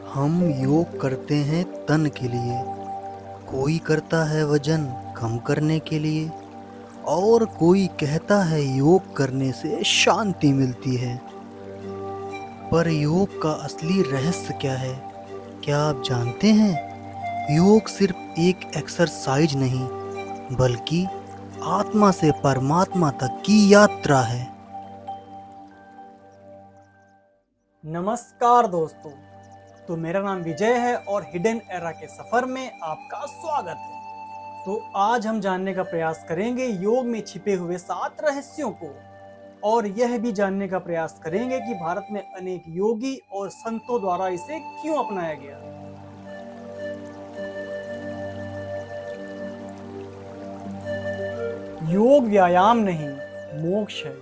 हम योग करते हैं तन के लिए, कोई करता है वजन कम करने के लिए और कोई कहता है योग करने से शांति मिलती है। पर योग का असली रहस्य क्या है? क्या आप जानते हैं? योग सिर्फ एक एक्सरसाइज नहीं, बल्कि आत्मा से परमात्मा तक की यात्रा है। नमस्कार दोस्तों, तो मेरा नाम विजय है और हिडन एरा के सफर में आपका स्वागत है। तो आज हम जानने का प्रयास करेंगे योग में छिपे हुए 7 रहस्यों को और यह भी जानने का प्रयास करेंगे कि भारत में अनेक योगी और संतों द्वारा इसे क्यों अपनाया गया। योग व्यायाम नहीं, मोक्ष है।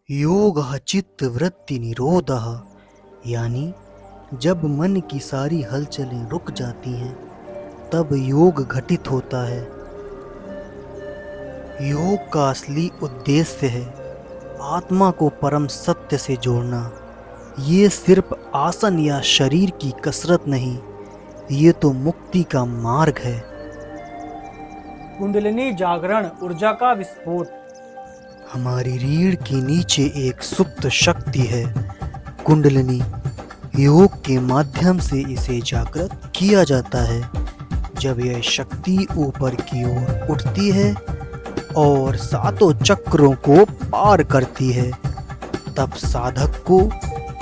योगः चित्त वृत्ति निरोधः, यानी जब मन की सारी हलचलें रुक जाती हैं तब योग घटित होता है। योग का असली उद्देश्य है आत्मा को परम सत्य से जोड़ना। ये सिर्फ आसन या शरीर की कसरत नहीं, ये तो मुक्ति का मार्ग है। कुंडलिनी जागरण, ऊर्जा का विस्फोट। हमारी रीढ़ के नीचे एक सुप्त शक्ति है, कुंडलिनी। योग के माध्यम से इसे जागृत किया जाता है। जब यह शक्ति ऊपर की ओर उठती है और 7 चक्रों को पार करती है, तब साधक को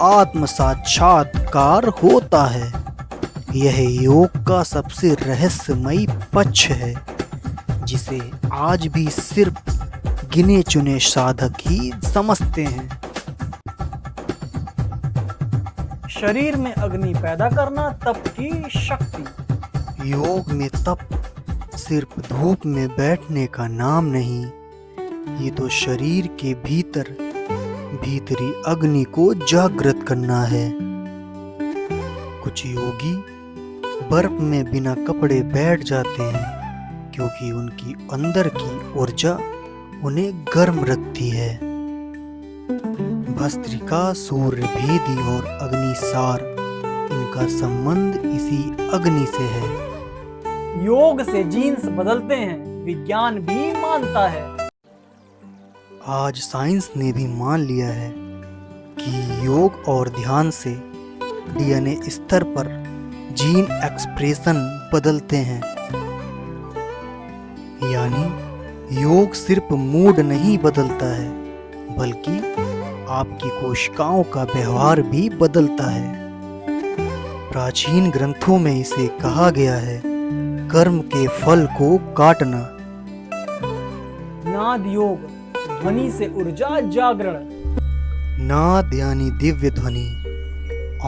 आत्म साक्षात्कार होता है। यह योग का सबसे रहस्यमयी पक्ष है, जिसे आज भी सिर्फ गिने चुने साधक ही समझते हैं। शरीर में अग्नि पैदा करना, तप की शक्ति। योग में तप सिर्फ धूप में बैठने का नाम नहीं, ये तो शरीर के भीतरी अग्नि को जागृत करना है। कुछ योगी बर्फ में बिना कपड़े बैठ जाते हैं, क्योंकि उनकी अंदर की ऊर्जा उन्हें गर्म रखती है। भस्त्रिका, सूर्यभेदी और अग्निसार, इनका संबंध इसी अग्नि से है। योग से जीन्स बदलते हैं, विज्ञान भी मानता है। आज साइंस ने भी मान लिया है कि योग और ध्यान से डीएनए स्तर पर जीन एक्सप्रेशन बदलते हैं। यानी योग सिर्फ मूड नहीं बदलता है, बल्कि आपकी कोशिकाओं का व्यवहार भी बदलता है। प्राचीन ग्रंथों में इसे कहा गया है, कर्म के फल को काटना। नाद योग, ध्वनि से ऊर्जा जागरण। नाद यानी दिव्य ध्वनि।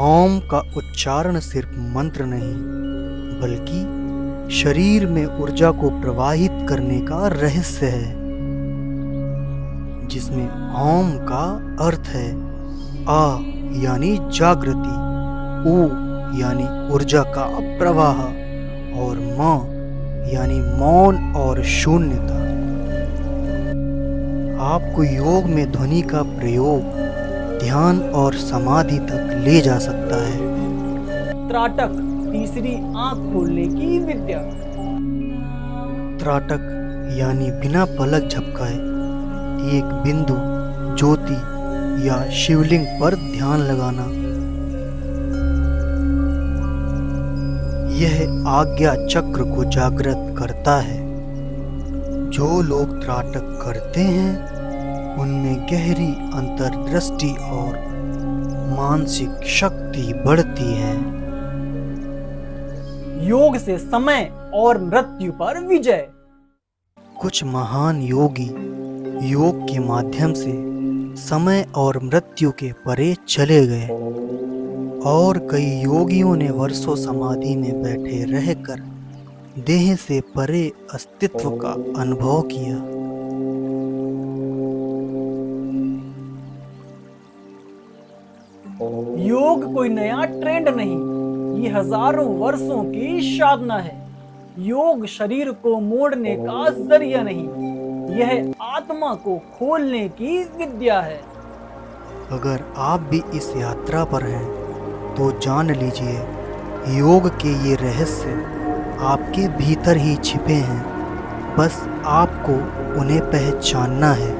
ओम का उच्चारण सिर्फ मंत्र नहीं, बल्कि शरीर में ऊर्जा को प्रवाहित करने का रहस्य है, जिसमें ओम का अर्थ है आ यानी जागृति, ऊ यानी ऊर्जा का प्रवाह और म यानी मौन और शून्यता। आपको योग में ध्वनि का प्रयोग ध्यान और समाधि तक ले जा सकता है। त्राटक, तीसरी आंख खोलने की विद्या। त्राटक यानी बिना पलक झपकाए एक बिंदु, ज्योति या शिवलिंग पर ध्यान लगाना। यह आज्ञा चक्र को जागृत करता है। जो लोग त्राटक करते हैं, उनमें गहरी अंतर्दृष्टि और मानसिक शक्ति बढ़ती है। योग से समय और मृत्यु पर विजय। कुछ महान योगी योग के माध्यम से समय और मृत्यु के परे चले गए, और कई योगियों ने वर्षों समाधि में बैठे रहकर देह से परे अस्तित्व का अनुभव किया। योग कोई नया ट्रेंड नहीं, ये हजारों वर्षों की साधना है। योग शरीर को मोड़ने का जरिया नहीं, यह आत्मा को खोलने की विद्या है। अगर आप भी इस यात्रा पर हैं, तो जान लीजिए योग के ये रहस्य आपके भीतर ही छिपे हैं, बस आपको उन्हें पहचानना है।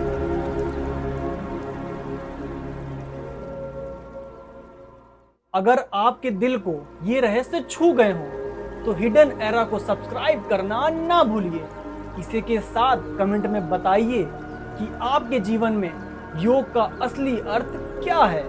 अगर आपके दिल को ये रहस्य छू गए हों तो हिडन एरा को सब्सक्राइब करना ना भूलिए। इसी के साथ कमेंट में बताइए कि आपके जीवन में योग का असली अर्थ क्या है।